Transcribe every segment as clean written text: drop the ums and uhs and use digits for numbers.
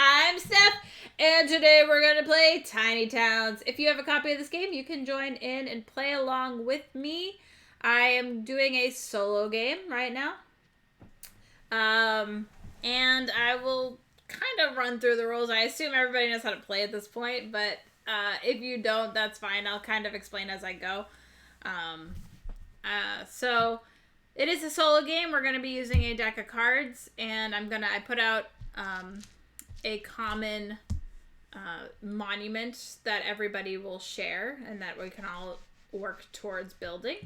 I'm Steph, and today we're going to play Tiny Towns. If you have a copy of this game, you can join in and play along with me. I am doing a solo game right now. And I will kind of run through the rules. I assume everybody knows how to play at this point, but if you don't, that's fine. I'll kind of explain as I go. So it is a solo game. We're going to be using a deck of cards, and I put out a common monument that everybody will share and that we can all work towards building.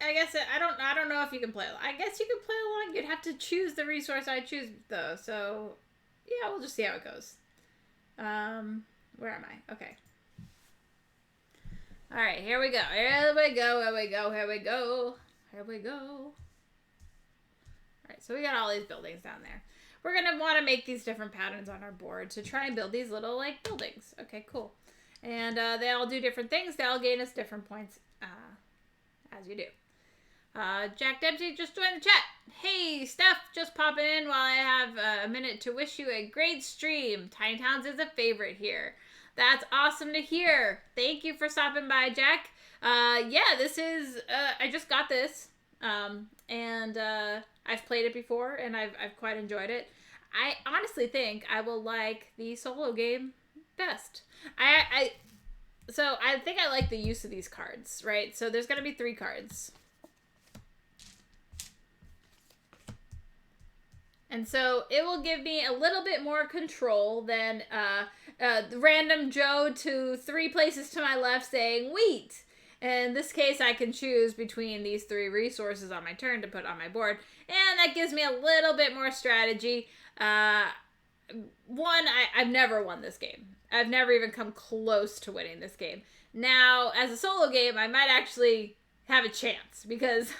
I guess I don't know if you can play. I guess you can play along. You'd have to choose the resource I choose though. So yeah, we'll just see how it goes. Where am I? Okay. All right, here we go. Here we go. Here we go. Here we go. Here we go. All right, so we got all these buildings down there. We're gonna want to make these different patterns on our board to try and build these little like buildings. Okay, cool. And they all do different things. They all gain us different points as you do. Jack Dempsey just joined the chat. Hey, Steph, just popping in while I have a minute to wish you a great stream. Tiny Towns is a favorite here. That's awesome to hear. Thank you for stopping by, Jack. Yeah, this is, I just got this, and I've played it before, and I've quite enjoyed it. I honestly think I will like the solo game best. So I think I like the use of these cards, right? So there's going to be 3 cards. And so it will give me a little bit more control than random Joe to 3 places to my left saying wheat. In this case, I can choose between these 3 resources on my turn to put on my board. And that gives me a little bit more strategy. I've never won this game. I've never even come close to winning this game. Now, as a solo game, I might actually have a chance because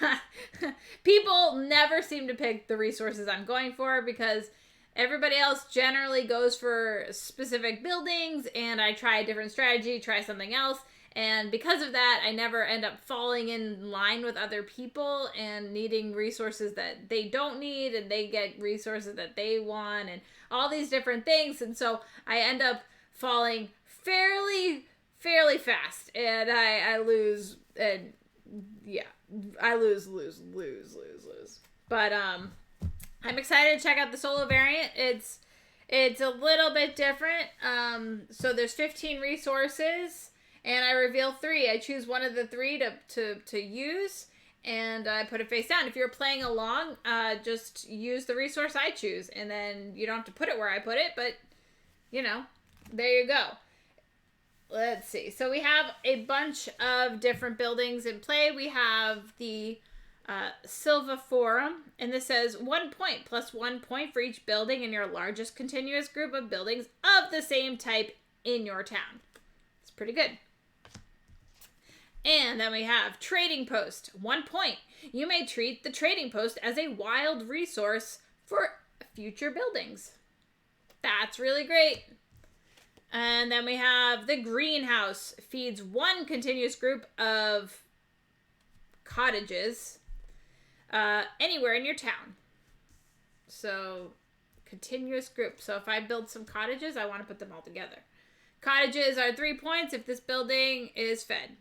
people never seem to pick the resources I'm going for because everybody else generally goes for specific buildings and I try a different strategy, try something else. And because of that, I never end up falling in line with other people and needing resources that they don't need and they get resources that they want and all these different things. And so I end up falling fairly fast and I lose and yeah, I lose. But I'm excited to check out the solo variant. It's a little bit different. So there's 15 resources, and I reveal 3. I choose one of the 3 to use, and I put it face down. If you're playing along, just use the resource I choose, and then you don't have to put it where I put it. But you know, there you go. Let's see. So we have a bunch of different buildings in play. We have the Silva Forum, and this says 1 point plus 1 point for each building in your largest continuous group of buildings of the same type in your town. It's pretty good. And then we have Trading Post, 1 point. You may treat the Trading Post as a wild resource for future buildings. That's really great. And then we have the Greenhouse, feeds 1 continuous group of cottages anywhere in your town. So, continuous group. So if I build some cottages, I want to put them all together. Cottages are 3 points if this building is fed.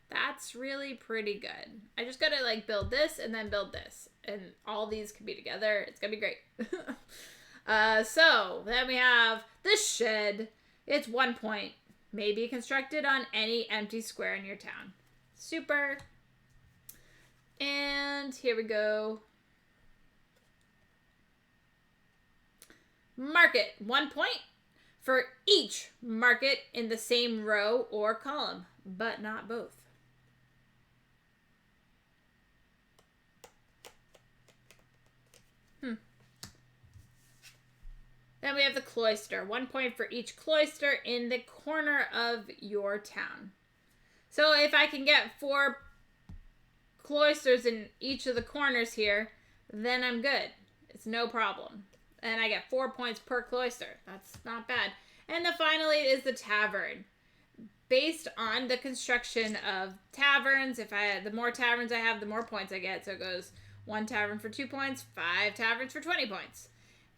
That's really pretty good. I just gotta like build this and then build this. And all these can be together. It's gonna be great. So then we have the Shed. It's 1 point. May be constructed on any empty square in your town. Super. And here we go. Market, 1 point for each market in the same row or column, but not both. Then we have the Cloister. 1 point for each cloister in the corner of your town. So if I can get 4 cloisters in each of the corners here, then I'm good. It's no problem. And I get 4 points per cloister. That's not bad. And then finally is the Tavern. based on the construction of taverns. The more taverns I have, the more points I get. So it goes 1 tavern for 2 points, 5 taverns for 20 points.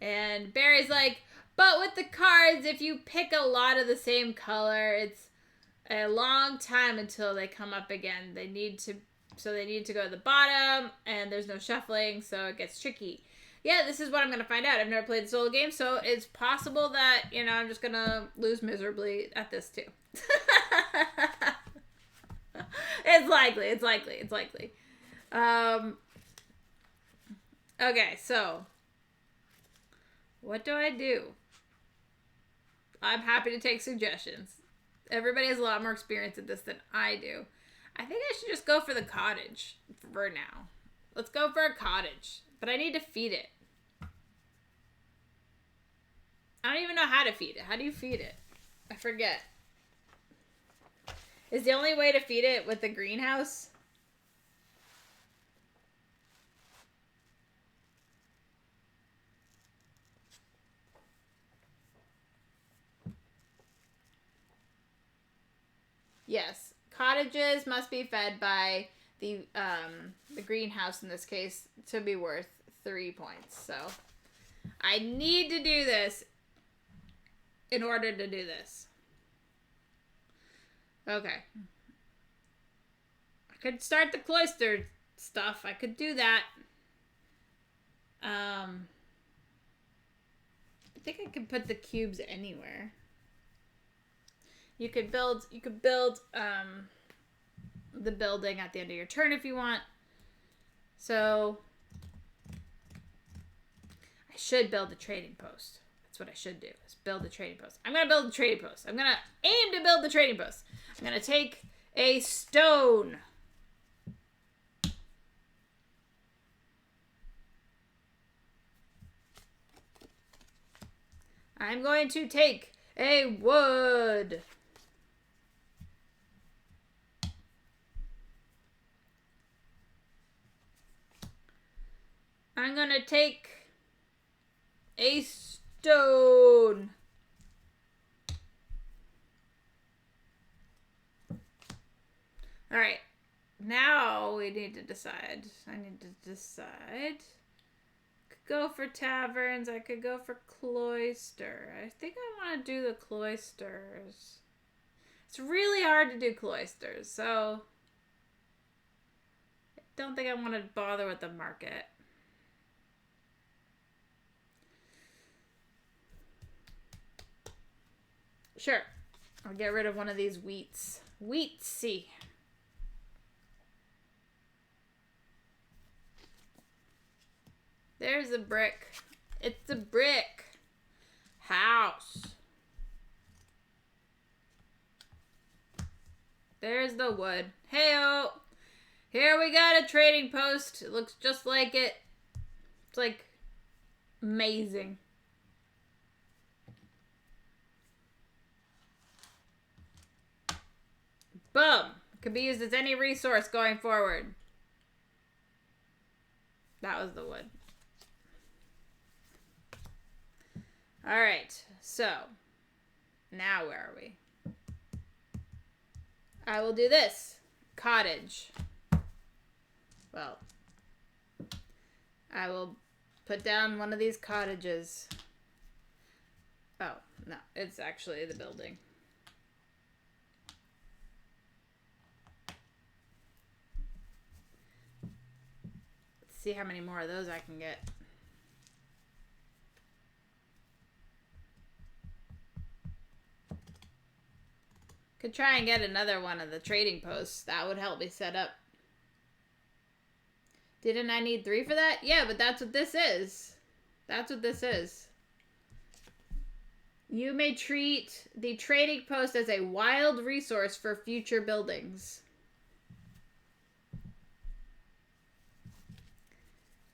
And Barry's like, but with the cards, if you pick a lot of the same color, it's a long time until they come up again. They need to go to the bottom, and there's no shuffling, so it gets tricky. Yeah, this is what I'm going to find out. I've never played the solo game, so it's possible that, I'm just going to lose miserably at this too. It's likely. Okay, so what do I do? I'm happy to take suggestions. Everybody has a lot more experience at this than I do. I think I should just go for the cottage for now. Let's go for a cottage. But I need to feed it. I don't even know how to feed it. How do you feed it? I forget. Is the only way to feed it with the greenhouse? Yes. Cottages must be fed by the greenhouse in this case to be worth 3 points. So I need to do this in order to do this. Okay. I could start the cloister stuff. I could do that. I think I could put the cubes anywhere. You could build the building at the end of your turn if you want. So I should build a trading post. That's what I should do, is build a trading post. I'm going to build a trading post. I'm going to aim to build the trading post. I'm going to take a stone. I'm going to take a wood. I'm going to take a stone. All right. Now we need to decide. I need to decide. Could go for taverns. I could go for cloister. I think I want to do the cloisters. It's really hard to do cloisters, so I don't think I want to bother with the market. Sure. I'll get rid of one of these wheats. Wheatsy. There's a brick. It's a brick house. There's the wood. Hey-o. Here we got a trading post. It looks just like it. It's like amazing. Boom. Could be used as any resource going forward. That was the wood. Alright. So. Now where are we? I will do this. Cottage. Well. I will put down one of these cottages. Oh, no. It's actually the building. See how many more of those I can get. Could try and get another one of the trading posts. That would help me set up. Didn't I need 3 for that? Yeah, but that's what this is. That's what this is. You may treat the trading post as a wild resource for future buildings.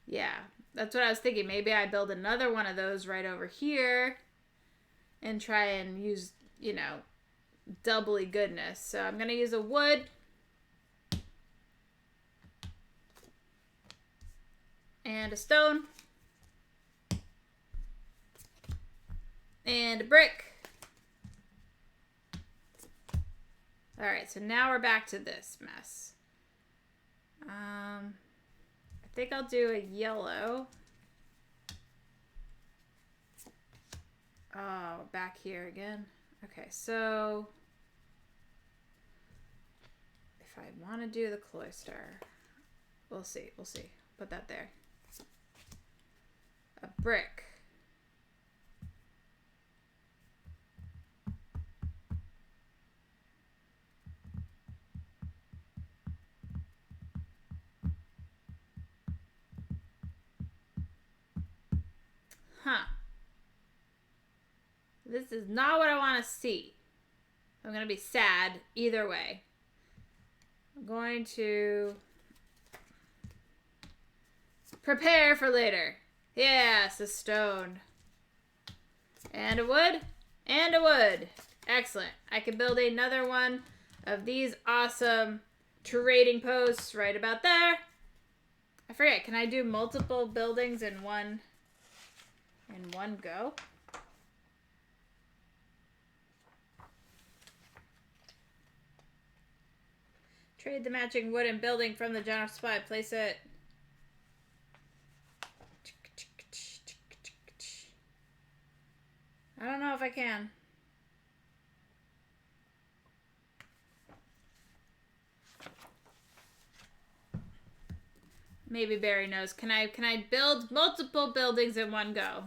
Yeah, that's what I was thinking. Maybe I build another one of those right over here and try and use, doubly goodness. So I'm going to use a wood. And a stone. And a brick. All right, so now we're back to this mess. I think I'll do a yellow. Oh, back here again. Okay, so if I want to do the cloister, we'll see. We'll see. Put that there. A brick. Huh. This is not what I want to see. I'm going to be sad either way. I'm going to prepare for later. Yes, a stone. And a wood. And a wood. Excellent. I can build another one of these awesome trading posts right about there. I forget, can I do multiple buildings in one go? Trade the matching wood and building from the general supply. Place it. I don't know if I can. Maybe Barry knows. Can I build multiple buildings in one go?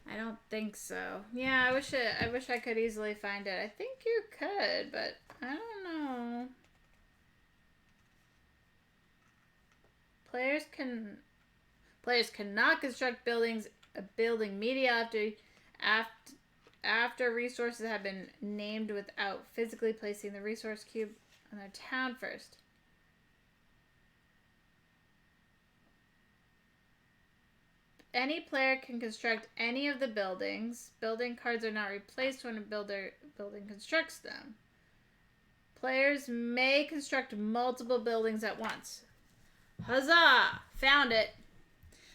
I don't think so. Yeah, I wish I could easily find it. I think you could, but I don't know. Players cannot construct buildings immediately after resources have been named without physically placing the resource cube on their town first. Any player can construct any of the buildings. Building cards are not replaced when a building constructs them. Players may construct multiple buildings at once. Huzzah! Found it.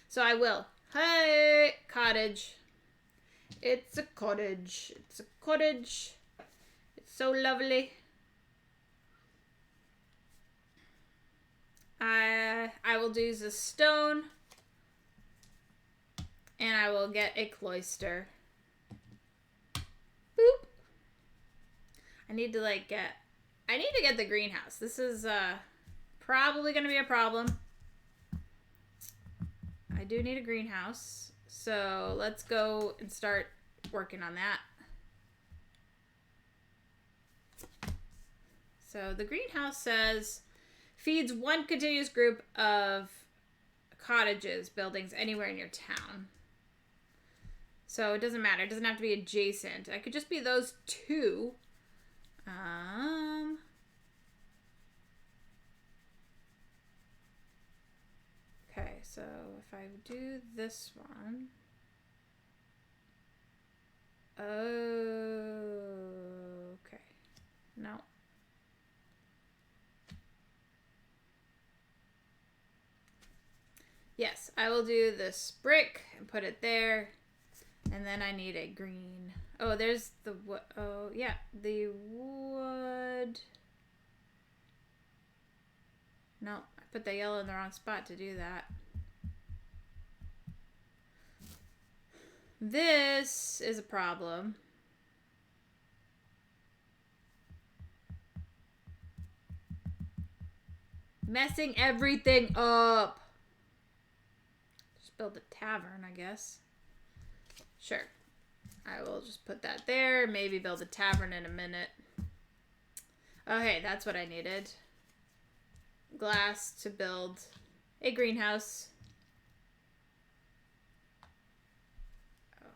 So I will. Hey, cottage. It's a cottage. It's a cottage. It's so lovely. I will use a stone. And I will get a cloister. Boop. I need to get the greenhouse. This is probably going to be a problem. I do need a greenhouse. So let's go and start working on that. So the greenhouse says feeds one continuous group of cottages, buildings anywhere in your town. So it doesn't matter. It doesn't have to be adjacent. I could just be those two. Okay, so if I do this one. Okay. No. Yes, I will do this brick and put it there. And then I need a green. Oh, there's the wood. Oh, yeah. The wood. No, I put the yellow in the wrong spot to do that. This is a problem. Messing everything up. Just build a tavern, I guess. Sure. I will just put that there. Maybe build a tavern in a minute. Okay, that's what I needed. Glass to build a greenhouse. Oh.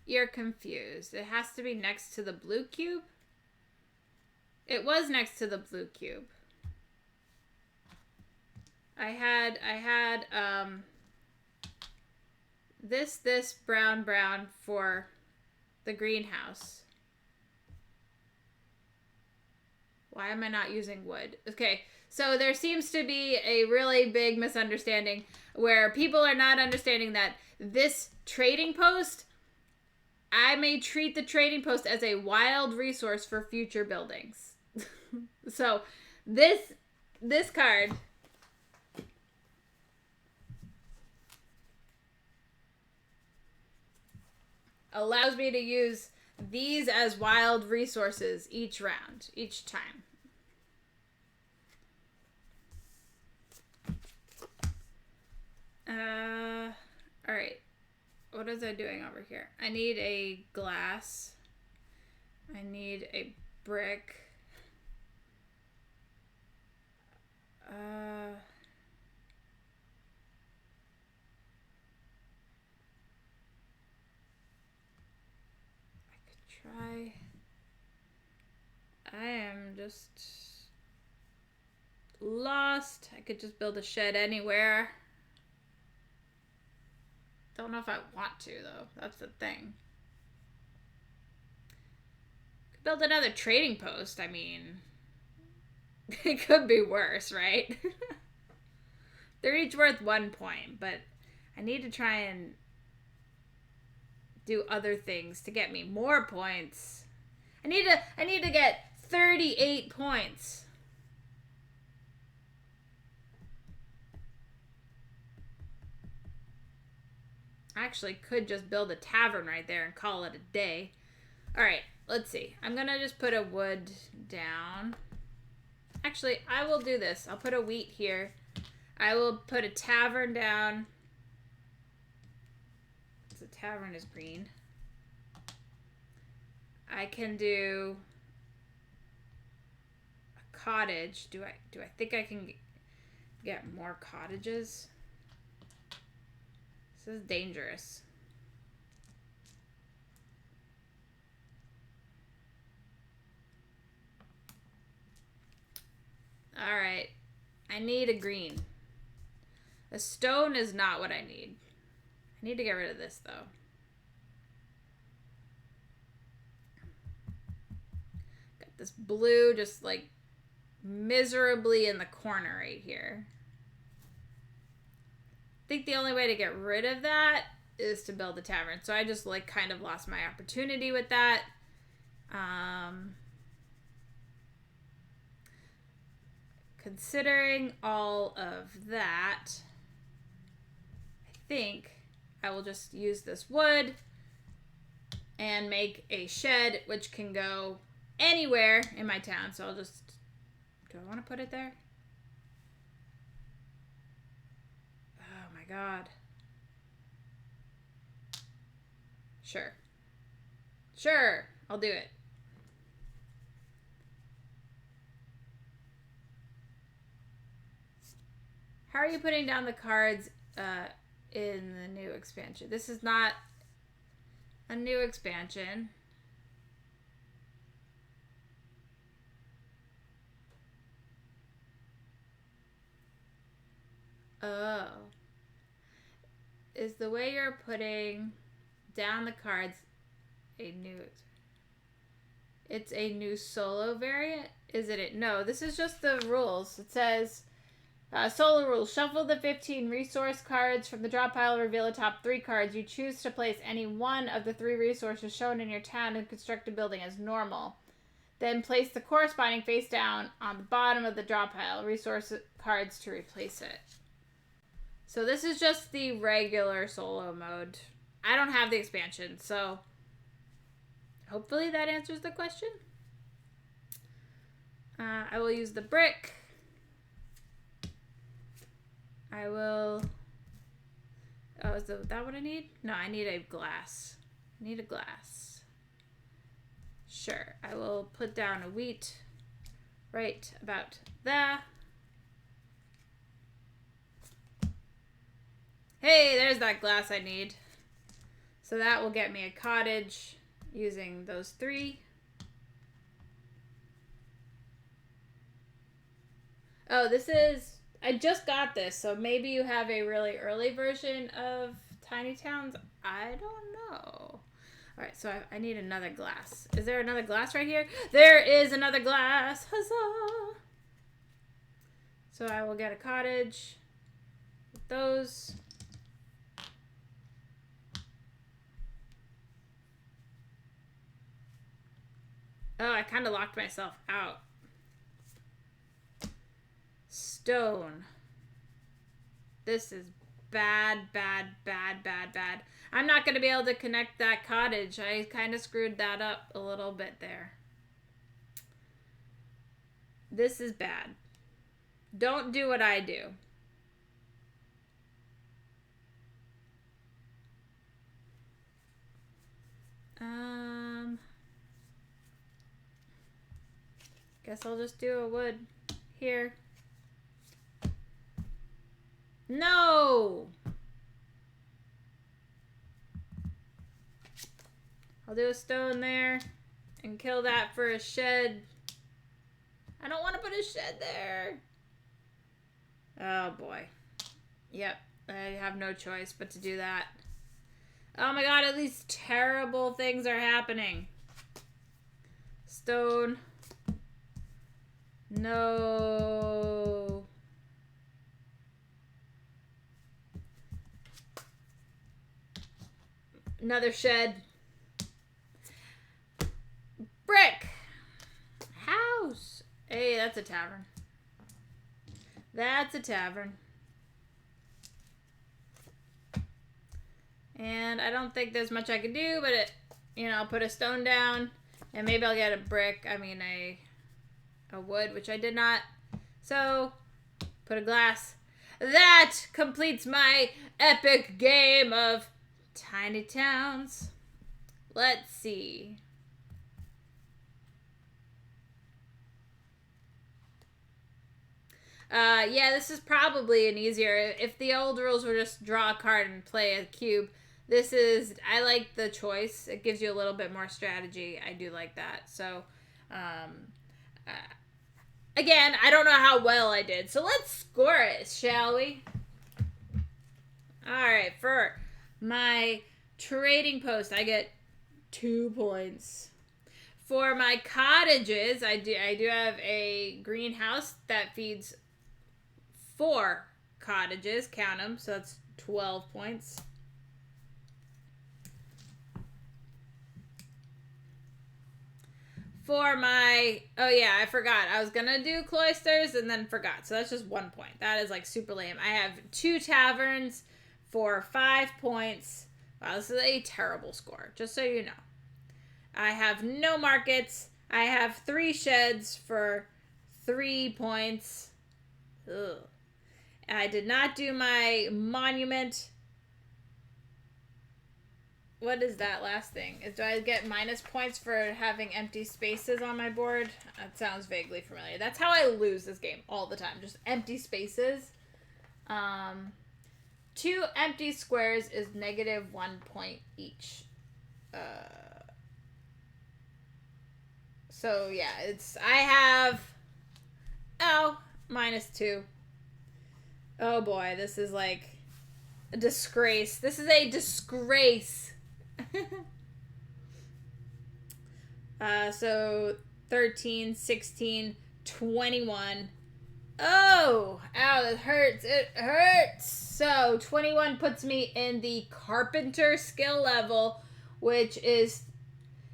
you're confused. It has to be next to the blue cube. It was next to the blue cube. I had this brown for the greenhouse. Why am I not using wood? Okay, so there seems to be a really big misunderstanding where people are not understanding that this trading post, I may treat the trading post as a wild resource for future buildings. So this card allows me to use these as wild resources each round, each time. All right. What is I doing over here? I need a glass. I need a brick. I could try. I am just lost. I could just build a shed anywhere. Don't know if I want to, though. That's the thing. Could build another trading post. I mean, it could be worse, right? They're each worth 1 point, but I need to try and do other things to get me more points. I need to get 38 points. I actually could just build a tavern right there and call it a day. All right, let's see. I'm going to just put a wood down. Actually, I will do this. I'll put a wheat here. I will put a tavern down. The tavern is green. I can do a cottage. Do I think I can get more cottages? This is dangerous. All right. I need a green. A stone is not what I need. I need to get rid of this, though. Got this blue just, like, miserably in the corner right here. I think the only way to get rid of that is to build a tavern. So I just, like, kind of lost my opportunity with that. Considering all of that, I think I will just use this wood and make a shed which can go anywhere in my town. So I'll just, do I want to put it there? Oh my God. Sure. Sure, I'll do it. How are you putting down the cards in the new expansion? This is not a new expansion. Oh. Is the way you're putting down the cards a new... It's a new solo variant? Is it? No, this is just the rules. It says... solo rules. Shuffle the 15 resource cards from the draw pile. Reveal the top 3 cards. You choose to place any one of the 3 resources shown in your town and construct a building as normal. Then place the corresponding face down on the bottom of the draw pile. Resource cards to replace it. So this is just the regular solo mode. I don't have the expansion, so hopefully that answers the question. I will use the brick. I will... Oh, is that what I need? No, I need a glass. I need a glass. Sure, I will put down a wheat right about there. Hey, there's that glass I need. So that will get me a cottage using those 3. Oh, this is... I just got this, so maybe you have a really early version of Tiny Towns. I don't know. Alright, so I need another glass. Is there another glass right here? There is another glass! Huzzah! So I will get a cottage with those. Oh, I kind of locked myself out. Stone. This is bad, bad, bad, bad, bad. I'm not going to be able to connect that cottage. I kind of screwed that up a little bit there. This is bad. Don't do what I do. Guess I'll just do a wood here. No! I'll do a stone there and kill that for a shed. I don't want to put a shed there. Oh boy. Yep, I have no choice but to do that. Oh my god, all these terrible things are happening. Stone. No. Another shed. Brick. House. Hey, that's a tavern. That's a tavern. And I don't think there's much I can do, but I'll put a stone down and maybe I'll get a brick. I mean, a wood, which I did not. So, put a glass. That completes my epic game of Tiny Towns. Let's see. Yeah, this is probably an easier. If the old rules were just draw a card and play a cube, this is, I like the choice. It gives you a little bit more strategy. I do like that. So, again, I don't know how well I did. So let's score it, shall we? Alright, for my trading post, I get 2 points. For my cottages, I do have a greenhouse that feeds 4 cottages. Count them, so that's 12 points. For my, oh yeah, I forgot. I was gonna do cloisters and then forgot. So that's just 1 point. That is like super lame. I have 2 taverns for 5 points. Wow, this is a terrible score, just so you know. I have no markets. I have 3 sheds for 3 points. Ugh. I did not do my monument. What is that last thing? Do I get minus points for having empty spaces on my board? That sounds vaguely familiar. That's how I lose this game all the time. Just empty spaces. 2 empty squares is negative 1 point each. So yeah, I have, minus 2. Oh boy, this is like a disgrace. This is a disgrace. So 13, 16, 21. Oh, ow, it hurts. It hurts. So 21 puts me in the carpenter skill level, which is,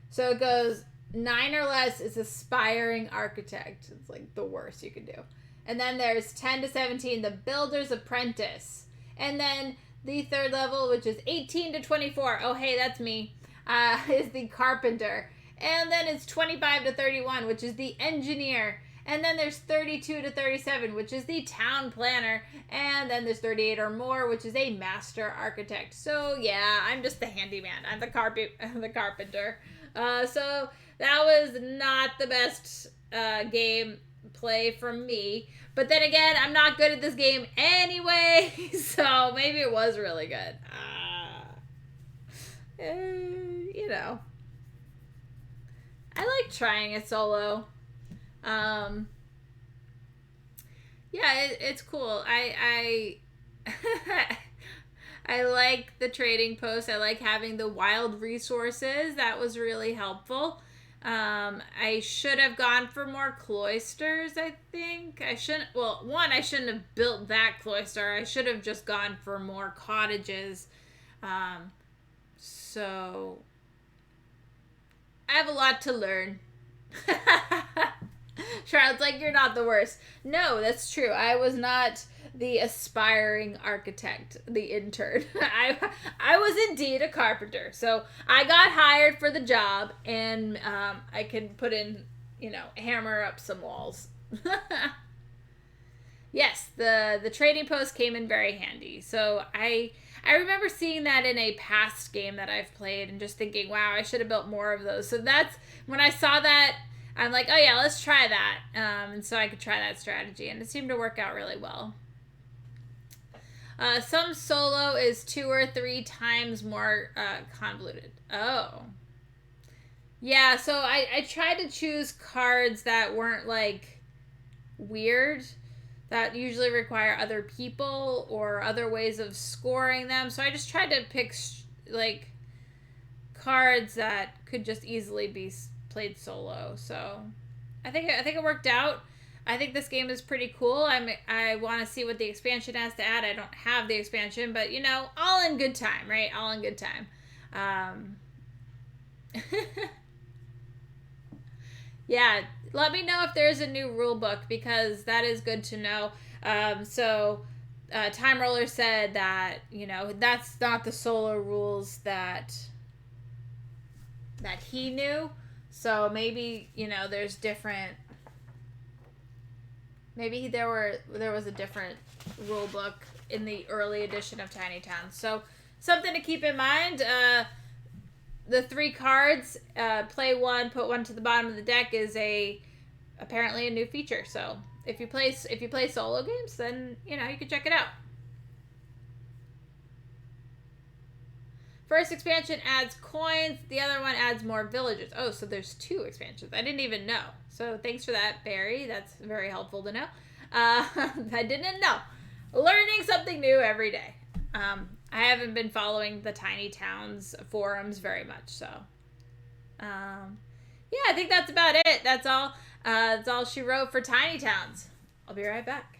so it goes 9 or less is aspiring architect. It's like the worst you could do. And then there's 10 to 17, the builder's apprentice. And then the 3rd level, which is 18 to 24. Oh, hey, that's me. Is the carpenter. And then it's 25 to 31, which is the engineer. And then there's 32 to 37, which is the town planner. And then there's 38 or more, which is a master architect. So yeah, I'm just the handyman. I'm the carpenter. So that was not the best game play from me. But then again, I'm not good at this game anyway. So maybe it was really good. You know, I like trying it solo. Yeah, it's cool. I like the trading post. I like having the wild resources. That was really helpful. I should have gone for more cloisters, I think. I shouldn't, well, one, I shouldn't have built that cloister. I should have just gone for more cottages. So, I have a lot to learn. Charlotte's like, you're not the worst. No, that's true. I was not the aspiring architect, the intern. I was indeed a carpenter. So I got hired for the job, and I can put in, hammer up some walls. Yes, the trading post came in very handy. So I remember seeing that in a past game that I've played and just thinking, wow, I should have built more of those. So that's when I saw that, I'm like, oh yeah, let's try that. And so I could try that strategy, and it seemed to work out really well. Some solo is 2 or 3 times more convoluted. Oh. Yeah, so I tried to choose cards that weren't like weird, that usually require other people or other ways of scoring them. So I just tried to pick like cards that could just easily be played solo. So I think it worked out. I think this game is pretty cool. I want to see what the expansion has to add. I don't have the expansion, but all in good time, right? All in good time. Yeah, let me know if there's a new rule book, because that is good to know. Time Roller said that that's not the solo rules that he knew. So maybe there's different. Maybe there was a different rule book in the early edition of Tiny Towns. So something to keep in mind. The 3 cards, play 1, put 1 to the bottom of the deck, is apparently a new feature. So if you play solo games, then you can check it out. First expansion adds coins. The other one adds more villagers. Oh, so there's 2 expansions. I didn't even know. So thanks for that, Barry. That's very helpful to know. I didn't know. Learning something new every day. I haven't been following the Tiny Towns forums very much, so yeah, I think that's about it. That's all she wrote for Tiny Towns. I'll be right back.